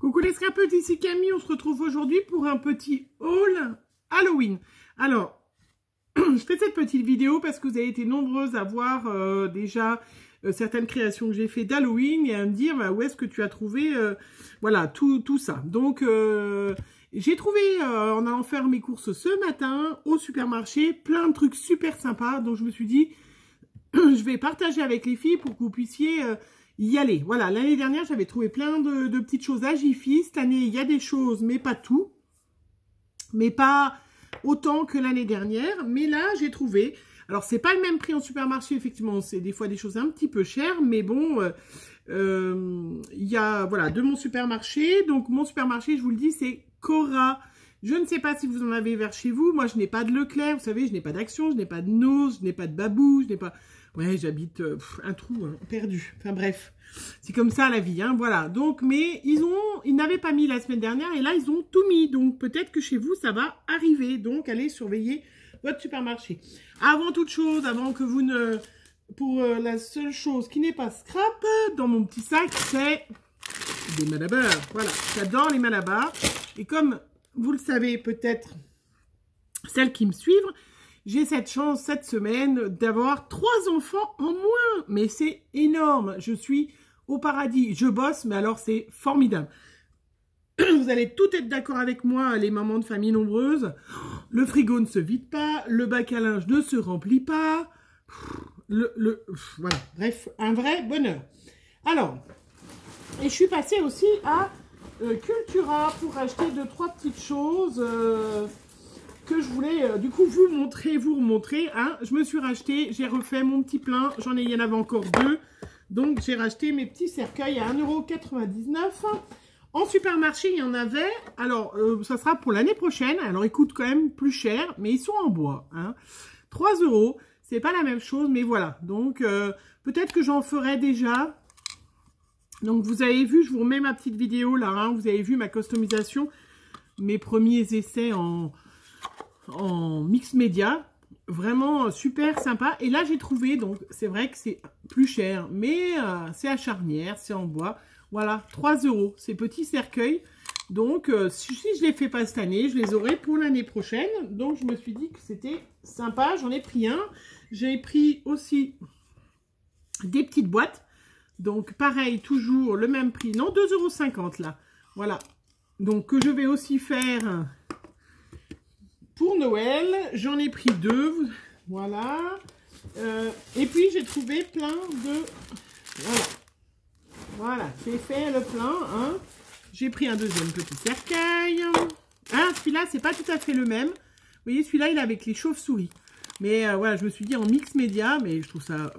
Coucou les scrapeutes, ici Camille, on se retrouve aujourd'hui pour un petit haul Halloween. Alors, je fais cette petite vidéo parce que vous avez été nombreuses à voir déjà certaines créations que j'ai fait d'Halloween et à me dire où est-ce que tu as trouvé voilà, tout ça. Donc, j'ai trouvé, en allant faire mes courses ce matin au supermarché, plein de trucs super sympas. Donc, je me suis dit, je vais partager avec les filles pour que vous puissiez... y aller. Voilà, l'année dernière, j'avais trouvé plein de petites choses à Jiffy. Cette année, il y a des choses, mais pas tout. Mais pas autant que l'année dernière. Mais là, j'ai trouvé... Alors, c'est pas le même prix en supermarché, effectivement. C'est des fois des choses un petit peu chères. Mais bon, il y a, voilà, de mon supermarché. Donc, mon supermarché, je vous le dis, c'est Cora. Je ne sais pas si vous en avez vers chez vous. Moi, je n'ai pas de Leclerc. Vous savez, je n'ai pas d'Action, je n'ai pas de Nose, je n'ai pas de Babou, je n'ai pas... Ouais, j'habite un trou perdu. Enfin bref, c'est comme ça la vie, hein, voilà. Donc, mais ils n'avaient pas mis la semaine dernière et là, ils ont tout mis. Donc, peut-être que chez vous, ça va arriver. Donc, allez surveiller votre supermarché. Avant toute chose, avant que vous ne... Pour la seule chose qui n'est pas scrap, dans mon petit sac, c'est des Malabar. Voilà, j'adore les Malabar. Et comme vous le savez peut-être, celles qui me suivent, j'ai cette chance cette semaine d'avoir 3 enfants en moins. Mais c'est énorme. Je suis au paradis. Je bosse, mais alors c'est formidable. Vous allez tout être d'accord avec moi, les mamans de famille nombreuses. Le frigo ne se vide pas. Le bac à linge ne se remplit pas. Voilà. Bref, un vrai bonheur. Alors, et je suis passée aussi à Cultura pour acheter 2-3 petites choses... que je voulais du coup vous remontrer. Hein. Je me suis racheté, j'ai refait mon petit plein, il y en avait encore 2. Donc j'ai racheté mes petits cercueils à 1,99 €. En supermarché, il y en avait. Alors, ça sera pour l'année prochaine. Alors, ils coûtent quand même plus cher, mais ils sont en bois. Hein. 3 €, c'est pas la même chose, mais voilà. Donc, peut-être que j'en ferai déjà. Donc, vous avez vu, je vous remets ma petite vidéo là. Hein. Vous avez vu ma customisation, mes premiers essais en mix média, vraiment super sympa. Et là j'ai trouvé, donc c'est vrai que c'est plus cher, mais c'est à charnière, c'est en bois. Voilà, 3 €, ces petits cercueils. Donc si je les fais pas cette année, je les aurai pour l'année prochaine. Donc je me suis dit que c'était sympa, j'en ai pris un. J'ai pris aussi des petites boîtes. Donc pareil, toujours le même prix. Non, 2,50 € là. Voilà. Donc que je vais aussi faire... Pour Noël, j'en ai pris 2, voilà. Et puis, j'ai trouvé plein de... Voilà, j'ai fait le plein. Hein. J'ai pris un deuxième petit cercueil. Ah, celui-là, c'est pas tout à fait le même. Vous voyez, celui-là, il est avec les chauves-souris. Mais voilà, je me suis dit en mix média, mais je trouve ça...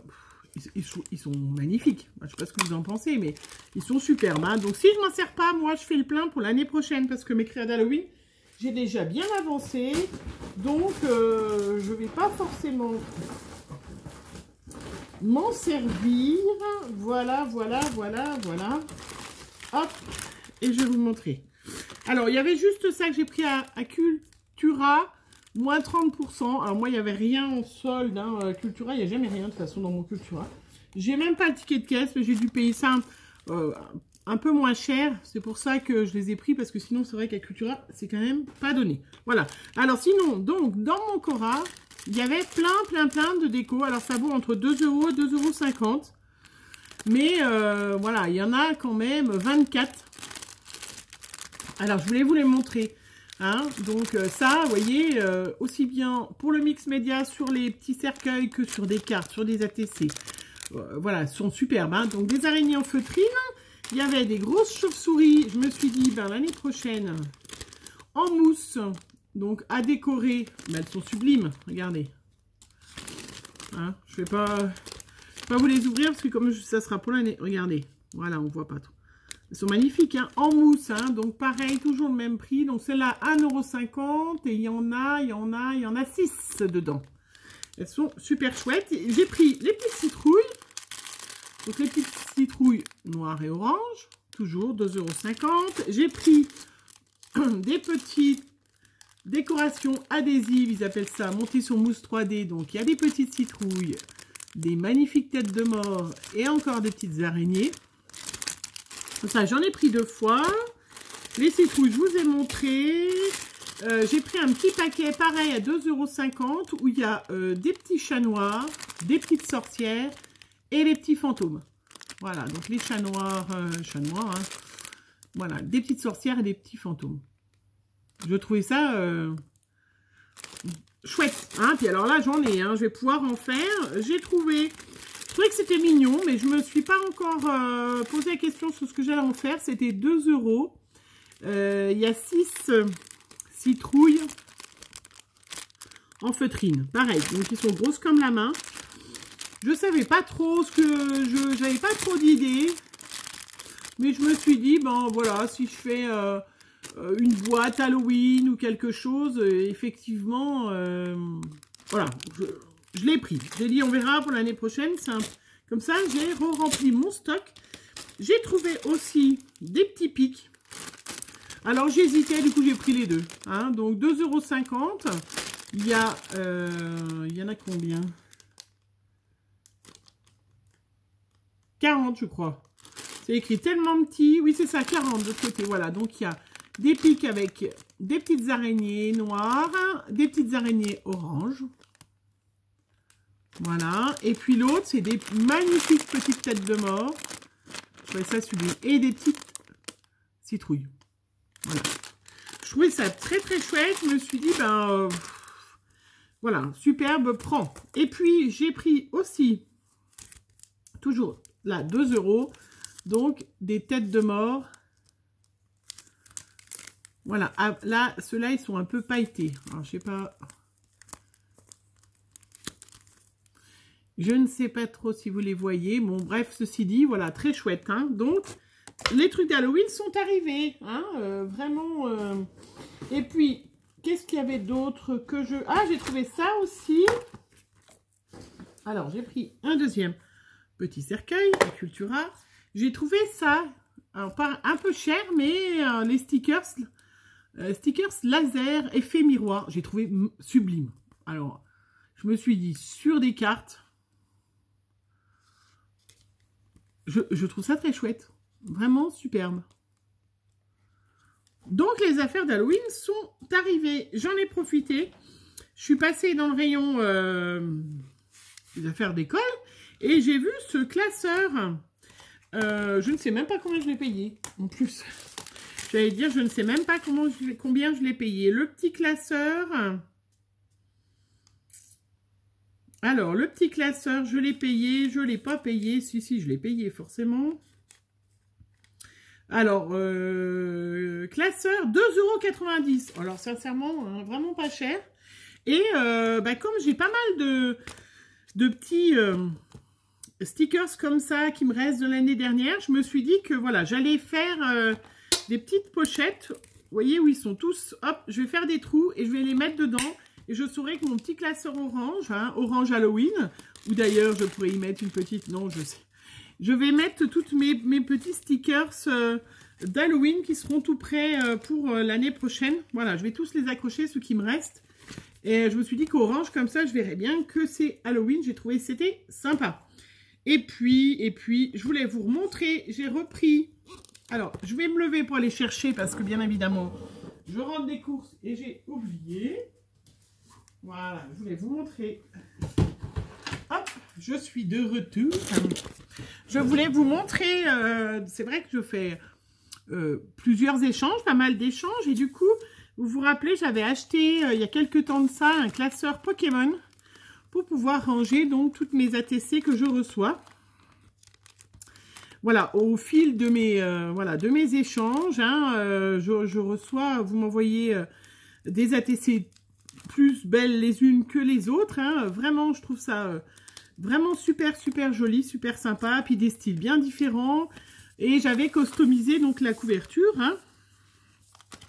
Ils sont magnifiques. Je ne sais pas ce que vous en pensez, mais ils sont superbes. Hein. Donc, si je ne m'en sers pas, moi, je fais le plein pour l'année prochaine parce que mes créas d'Halloween... J'ai déjà bien avancé, donc je ne vais pas forcément m'en servir. Voilà. Hop, et je vais vous montrer. Alors, il y avait juste ça que j'ai pris à Cultura, moins 30%. Alors, moi, il n'y avait rien en solde. Hein. Cultura, il n'y a jamais rien de toute façon dans mon Cultura. J'ai même pas le ticket de caisse, mais j'ai dû payer ça un peu moins cher, c'est pour ça que je les ai pris, parce que sinon, c'est vrai qu'à Cultura, c'est quand même pas donné. Voilà. Alors, sinon, donc, dans mon Cora, il y avait plein de déco. Alors, ça vaut entre 2 € et 2,50 €. Mais, voilà, il y en a quand même 24. Alors, je voulais vous les montrer. Hein. Donc, ça, vous voyez, aussi bien pour le mix média sur les petits cercueils que sur des cartes, sur des ATC. Voilà, sont superbes. Hein. Donc, des araignées en feutrine. Il y avait des grosses chauves-souris. Je me suis dit, ben, l'année prochaine, en mousse, donc à décorer. Ben, elles sont sublimes, regardez. Hein, je ne vais pas vous les ouvrir parce que comme ça sera pour l'année. Regardez, voilà, on ne voit pas trop. Elles sont magnifiques, hein, en mousse. Hein, donc pareil, toujours le même prix. Donc celle-là, 1,50 € et il y en a 6 dedans. Elles sont super chouettes. J'ai pris les petites citrouilles. Donc, les petites citrouilles noires et orange, toujours 2,50 €. J'ai pris des petites décorations adhésives, ils appellent ça monter sur mousse 3D. Donc, il y a des petites citrouilles, des magnifiques têtes de mort et encore des petites araignées. Ça, j'en ai pris 2 fois. Les citrouilles, je vous ai montré. J'ai pris un petit paquet pareil à 2,50 € où il y a des petits chats noirs, des petites sorcières et les petits fantômes. Voilà, donc les chats noirs, hein. Voilà, des petites sorcières et des petits fantômes. Je trouvais ça chouette, hein. Puis alors là, j'en ai, hein, je vais pouvoir en faire. Je trouvais que c'était mignon, mais je me suis pas encore posé la question sur ce que j'allais en faire. C'était 2 €. Il y a 6 citrouilles en feutrine, pareil, donc ils sont grosses comme la main. Je savais pas trop ce que j'avais pas trop d'idées, mais je me suis dit bon voilà, si je fais une boîte Halloween ou quelque chose, effectivement, voilà, je l'ai pris. J'ai dit on verra pour l'année prochaine. Comme ça, j'ai rempli mon stock. J'ai trouvé aussi des petits pics. Alors j'hésitais, du coup j'ai pris les deux. Hein, donc 2,50 €. Il y en a combien? 40 je crois. C'est écrit tellement petit. Oui c'est ça, 40 de ce côté. Voilà, donc il y a des pics avec des petites araignées noires, des petites araignées oranges. Voilà. Et puis l'autre, c'est des magnifiques petites têtes de mort. Je trouvais ça sublime. Et des petites citrouilles. Voilà. Je trouvais ça très très chouette. Je me suis dit, ben voilà, superbe, prends. Et puis j'ai pris aussi, toujours là, 2 €. Donc des têtes de mort. Voilà. Ah, là, ceux-là, ils sont un peu pailletés. Alors, je sais pas. Je ne sais pas trop si vous les voyez. Bon, bref, ceci dit, voilà, très chouette. Hein. Donc, les trucs d'Halloween sont arrivés. Hein, vraiment. Et puis, qu'est-ce qu'il y avait d'autre que je... Ah, j'ai trouvé ça aussi. Alors, j'ai pris un deuxième petit cercueil à Cultura. J'ai trouvé ça, alors pas un peu cher, mais les stickers laser effet miroir. J'ai trouvé sublime. Alors, je me suis dit, sur des cartes... Je trouve ça très chouette. Vraiment superbe. Donc, les affaires d'Halloween sont arrivées. J'en ai profité. Je suis passée dans le rayon des affaires d'école et j'ai vu ce classeur. Je ne sais même pas combien je l'ai payé. En plus, j'allais dire, je ne sais même pas combien je l'ai payé. Le petit classeur... Alors, le petit classeur, je l'ai payé, je ne l'ai pas payé. Si, je l'ai payé forcément. Alors, classeur, 2,90 €. Alors, sincèrement, hein, vraiment pas cher. Et comme j'ai pas mal de petits stickers comme ça qui me restent de l'année dernière, je me suis dit que voilà, j'allais faire des petites pochettes. Vous voyez où ils sont tous. Hop, je vais faire des trous et je vais les mettre dedans. Et je saurai que mon petit classeur orange, hein, orange Halloween, ou d'ailleurs je pourrais y mettre une petite, non je sais. Je vais mettre toutes mes petits stickers d'Halloween qui seront tout prêts pour l'année prochaine. Voilà, je vais tous les accrocher, ceux qui me restent. Et je me suis dit qu'orange, comme ça, je verrais bien que c'est Halloween. J'ai trouvé que c'était sympa. Et puis, je voulais vous remontrer, j'ai repris... Alors, je vais me lever pour aller chercher parce que bien évidemment, je rentre des courses et j'ai oublié. Voilà, je voulais vous montrer. Hop, je suis de retour. Je voulais vous montrer, c'est vrai que je fais plusieurs échanges, pas mal d'échanges. Et du coup, vous vous rappelez, j'avais acheté il y a quelques temps de ça un classeur Pokémon pour pouvoir ranger donc toutes mes ATC que je reçois. Voilà, au fil de mes échanges, hein, je reçois, vous m'envoyez des ATC plus belles les unes que les autres. Hein. Vraiment, je trouve ça vraiment super joli, super sympa. Puis des styles bien différents. Et j'avais customisé donc la couverture. Hein.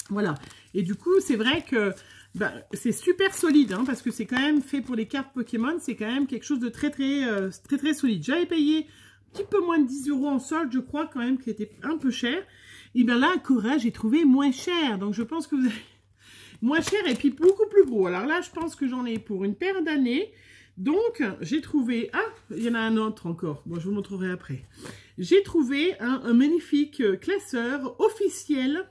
Voilà. Et du coup, c'est vrai que c'est super solide. Hein, parce que c'est quand même fait pour les cartes Pokémon. C'est quand même quelque chose de très solide. J'avais payé un petit peu moins de 10 € en solde, je crois quand même, qui était un peu cher. Et bien là, Cora, j'ai trouvé moins cher. Donc je pense que vous avez... moins cher et puis beaucoup plus gros. Alors là, je pense que j'en ai pour une paire d'années. Donc, j'ai trouvé... Ah, il y en a un autre encore. Bon, je vous montrerai après. J'ai trouvé un magnifique classeur officiel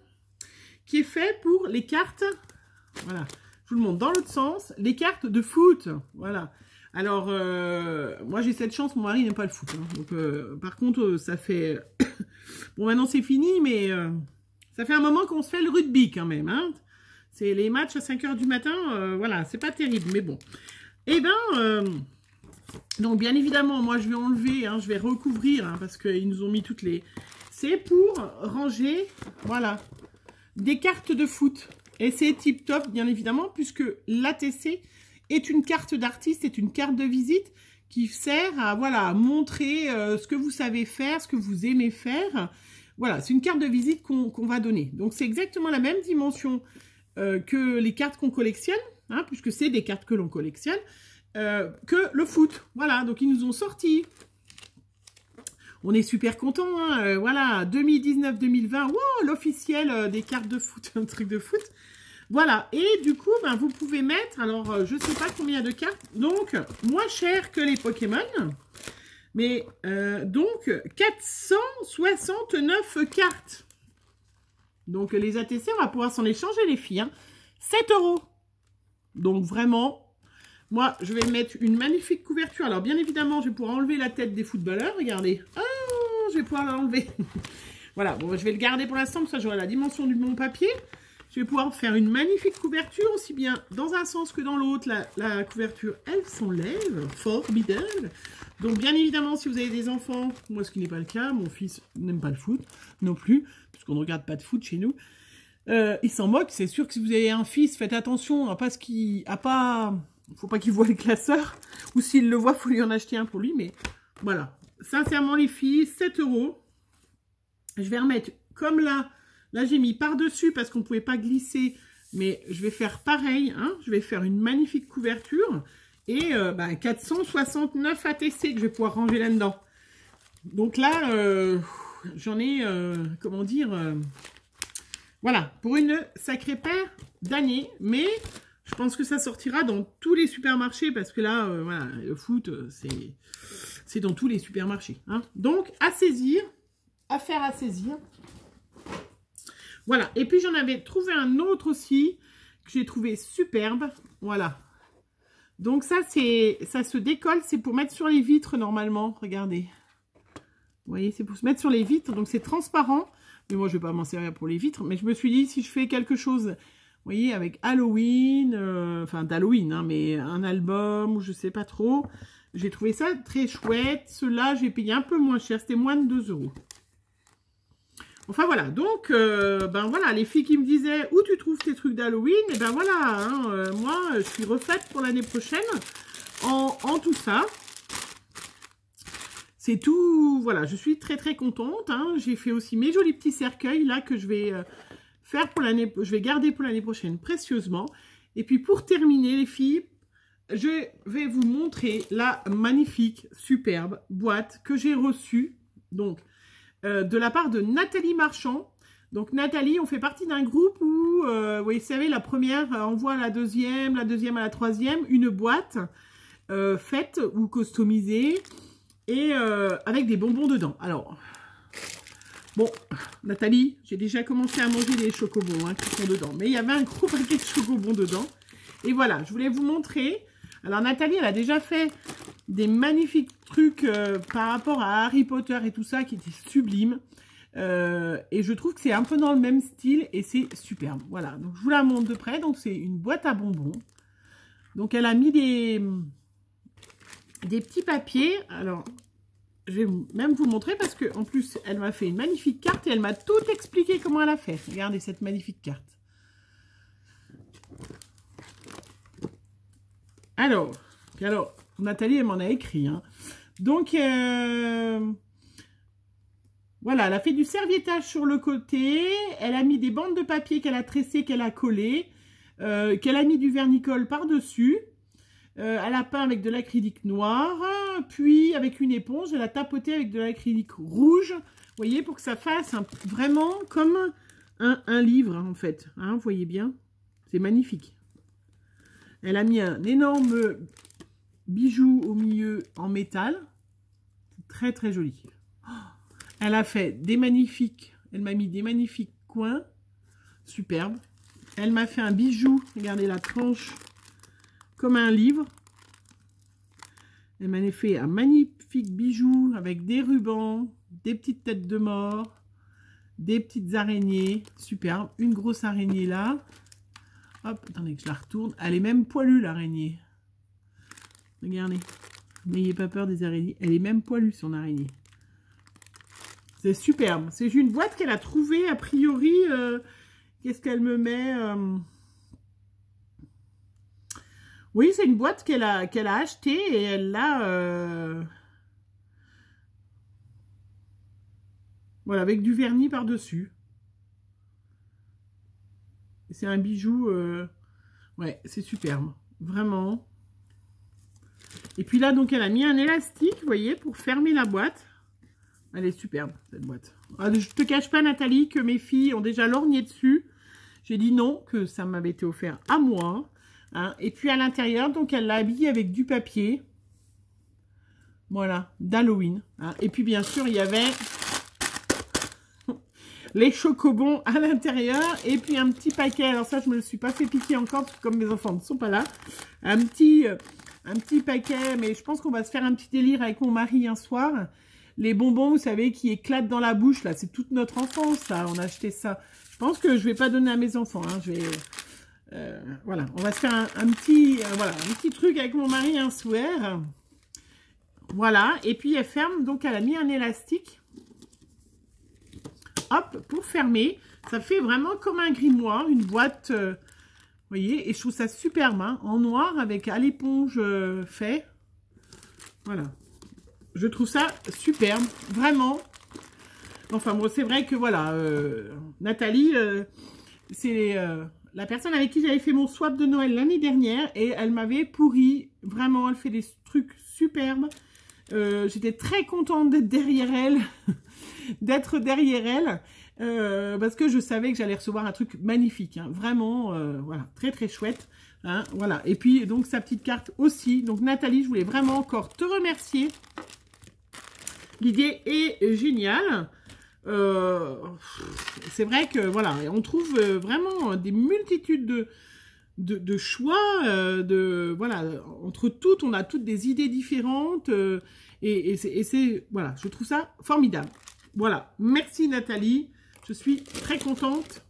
qui est fait pour les cartes. Voilà, je vous le montre dans l'autre sens. Les cartes de foot. Voilà. Alors, moi j'ai cette chance, mon mari n'aime pas le foot. Hein. Donc, par contre, ça fait... bon, maintenant c'est fini, mais ça fait un moment qu'on se fait le rugby quand même. Hein. C'est les matchs à 5 h du matin. Voilà, c'est pas terrible, mais bon. Eh ben, donc bien évidemment, moi je vais enlever, hein, je vais recouvrir, hein, parce qu'ils nous ont mis toutes les... C'est pour ranger, voilà, des cartes de foot. Et c'est tip top, bien évidemment, puisque l'ATC est une carte d'artiste, est une carte de visite qui sert à, voilà, montrer ce que vous savez faire, ce que vous aimez faire. Voilà, c'est une carte de visite qu'on va donner. Donc c'est exactement la même dimension que les cartes qu'on collectionne, hein, puisque c'est des cartes que l'on collectionne, que le foot. Voilà, donc ils nous ont sorti. On est super contents, hein, voilà, 2019-2020, wow, l'officiel des cartes de foot, un truc de foot. Voilà, et du coup, ben, vous pouvez mettre, alors je ne sais pas combien de cartes, donc moins cher que les Pokémon, mais donc 469 cartes. Donc les ATC, on va pouvoir s'en échanger les filles, hein. 7 €. Donc vraiment, moi je vais mettre une magnifique couverture. Alors bien évidemment, je vais pouvoir enlever la tête des footballeurs, regardez. Ah, je vais pouvoir l'enlever. Voilà, bon, je vais le garder pour l'instant, parce que ça j'aurai la dimension du mon papier. Je vais pouvoir faire une magnifique couverture, aussi bien dans un sens que dans l'autre. La couverture, elle s'enlève, formidable. Donc, bien évidemment, si vous avez des enfants, moi, ce qui n'est pas le cas, mon fils n'aime pas le foot non plus, puisqu'on ne regarde pas de foot chez nous. Il s'en moque, c'est sûr que si vous avez un fils, faites attention à pas ce qui... à pas... faut pas qu'il voit le classeur, ou s'il le voit, il faut lui en acheter un pour lui, mais voilà. Sincèrement, les filles, 7 €. Je vais remettre, comme là, j'ai mis par-dessus parce qu'on ne pouvait pas glisser, mais je vais faire pareil, hein, je vais faire une magnifique couverture, et 469 ATC que je vais pouvoir ranger là-dedans. Donc là, j'en ai, comment dire, voilà, pour une sacrée paire d'années, mais je pense que ça sortira dans tous les supermarchés, parce que là, voilà, le foot, c'est dans tous les supermarchés. Hein. Donc, à saisir, affaire à saisir. Voilà, et puis j'en avais trouvé un autre aussi, que j'ai trouvé superbe, voilà. Donc ça se décolle, c'est pour mettre sur les vitres normalement, regardez. Vous voyez, c'est pour se mettre sur les vitres, donc c'est transparent. Mais moi, je ne vais pas m'en servir pour les vitres, mais je me suis dit, si je fais quelque chose, vous voyez, avec Halloween, enfin d'Halloween, hein, mais un album, ou je ne sais pas trop, j'ai trouvé ça très chouette. Ceux-là, j'ai payé un peu moins cher, c'était moins de 2 €. Enfin voilà, donc, ben voilà, les filles qui me disaient où tu trouves tes trucs d'Halloween, et ben voilà, hein, moi je suis refaite pour l'année prochaine en tout ça. C'est tout, voilà, je suis très très contente, hein. J'ai fait aussi mes jolis petits cercueils là que je vais faire pour l'année, je vais garder pour l'année prochaine précieusement. Et puis pour terminer les filles, je vais vous montrer la magnifique, superbe boîte que j'ai reçue, donc, de la part de Nathalie Marchand. Donc Nathalie, on fait partie d'un groupe où, vous savez, la première envoie à la deuxième à la troisième, une boîte faite ou customisée et avec des bonbons dedans. Alors, bon, Nathalie, j'ai déjà commencé à manger des chocobons hein, qui sont dedans. Mais il y avait un gros paquet de chocobons dedans. Et voilà, je voulais vous montrer. Alors Nathalie, elle a déjà fait des magnifiques trucs par rapport à Harry Potter et tout ça qui étaient sublimes. Et je trouve que c'est un peu dans le même style et c'est superbe. Voilà, donc je vous la montre de près. Donc c'est une boîte à bonbons. Donc elle a mis des petits papiers. Alors, je vais même vous montrer parce qu'en plus, elle m'a fait une magnifique carte et elle m'a tout expliqué comment elle a fait. Regardez cette magnifique carte. Alors, Nathalie, elle m'en a écrit. Hein. Donc, voilà, elle a fait du serviettage sur le côté. Elle a mis des bandes de papier qu'elle a tressées, qu'elle a collées. Qu'elle a mis du vernicole par-dessus. Elle a peint avec de l'acrylique noir. Puis, avec une éponge, elle a tapoté avec de l'acrylique rouge. Vous voyez, pour que ça fasse vraiment comme un livre, hein, en fait. Hein, vous voyez bien. C'est magnifique. Elle a mis un énorme bijou au milieu en métal. Très, très joli. Elle a fait des magnifiques... Elle m'a mis des magnifiques coins. superbe. Elle m'a fait un bijou, regardez la tranche, comme un livre. Elle m'a fait un magnifique bijou avec des rubans, des petites têtes de mort, des petites araignées, superbe. Une grosse araignée là. Hop, attendez que je la retourne. Elle est même poilue l'araignée. Regardez, n'ayez pas peur des araignées. Elle est même poilue son araignée. C'est superbe. C'est une boîte qu'elle a trouvée a priori. Qu'est-ce qu'elle me met Oui, c'est une boîte qu'elle a achetée et elle l'a... Voilà, avec du vernis par-dessus. C'est un bijou... Ouais, c'est superbe. Vraiment. Et puis là, donc, elle a mis un élastique, vous voyez, pour fermer la boîte. Elle est superbe, cette boîte. Ah, je te cache pas, Nathalie, que mes filles ont déjà lorgné dessus. J'ai dit non, que ça m'avait été offert à moi. Hein. Et puis à l'intérieur, donc, elle l'a habillé avec du papier. Voilà, d'Halloween. Hein. Et puis, bien sûr, il y avait les chocobons à l'intérieur. Et puis, un petit paquet. Alors ça, je me le suis pas fait piquer encore, parce que comme mes enfants ne sont pas là. Un petit paquet, mais je pense qu'on va se faire un petit délire avec mon mari un soir. Les bonbons, vous savez, qui éclatent dans la bouche, là, c'est toute notre enfance, ça. On a acheté ça. Je pense que je vais pas donner à mes enfants. Hein. Je vais, voilà, on va se faire un petit truc avec mon mari un soir. Voilà, et puis elle ferme, donc elle a mis un élastique. Hop, pour fermer. Ça fait vraiment comme un grimoire, une boîte, vous voyez, et je trouve ça superbe, hein, en noir avec à l'éponge fait. Voilà. Je trouve ça superbe, vraiment. Enfin, bon, c'est vrai que, voilà, Nathalie, c'est la personne avec qui j'avais fait mon swap de Noël l'année dernière et elle m'avait pourri. Vraiment, elle fait des trucs superbes. J'étais très contente d'être derrière elle, parce que je savais que j'allais recevoir un truc magnifique. Hein, vraiment, voilà, très, très chouette. Hein, voilà. Et puis, donc, sa petite carte aussi. Donc, Nathalie, je voulais vraiment encore te remercier. L'idée est géniale. C'est vrai que voilà, on trouve vraiment des multitudes de choix. Voilà, entre toutes, on a toutes des idées différentes. Et c'est voilà, je trouve ça formidable. Voilà, merci Nathalie. Je suis très contente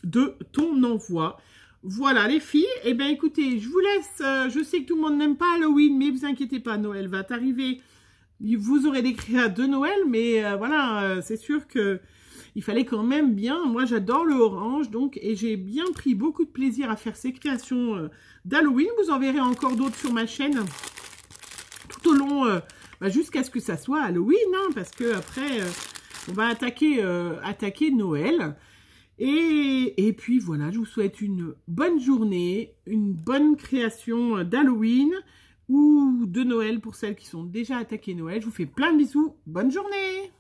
de ton envoi. Voilà les filles. Eh bien écoutez, je vous laisse. Je sais que tout le monde n'aime pas Halloween, mais vous inquiétez pas, Noël va arriver. Vous aurez des créas de Noël, mais voilà, c'est sûr que il fallait quand même bien. Moi, j'adore le orange, donc, et j'ai bien pris beaucoup de plaisir à faire ces créations d'Halloween. Vous en verrez encore d'autres sur ma chaîne tout au long, jusqu'à ce que ça soit Halloween, hein, parce que après, on va attaquer Noël. Et puis voilà, je vous souhaite une bonne journée, une bonne création d'Halloween. Ou de Noël pour celles qui sont déjà attaquées Noël. Je vous fais plein de bisous. Bonne journée!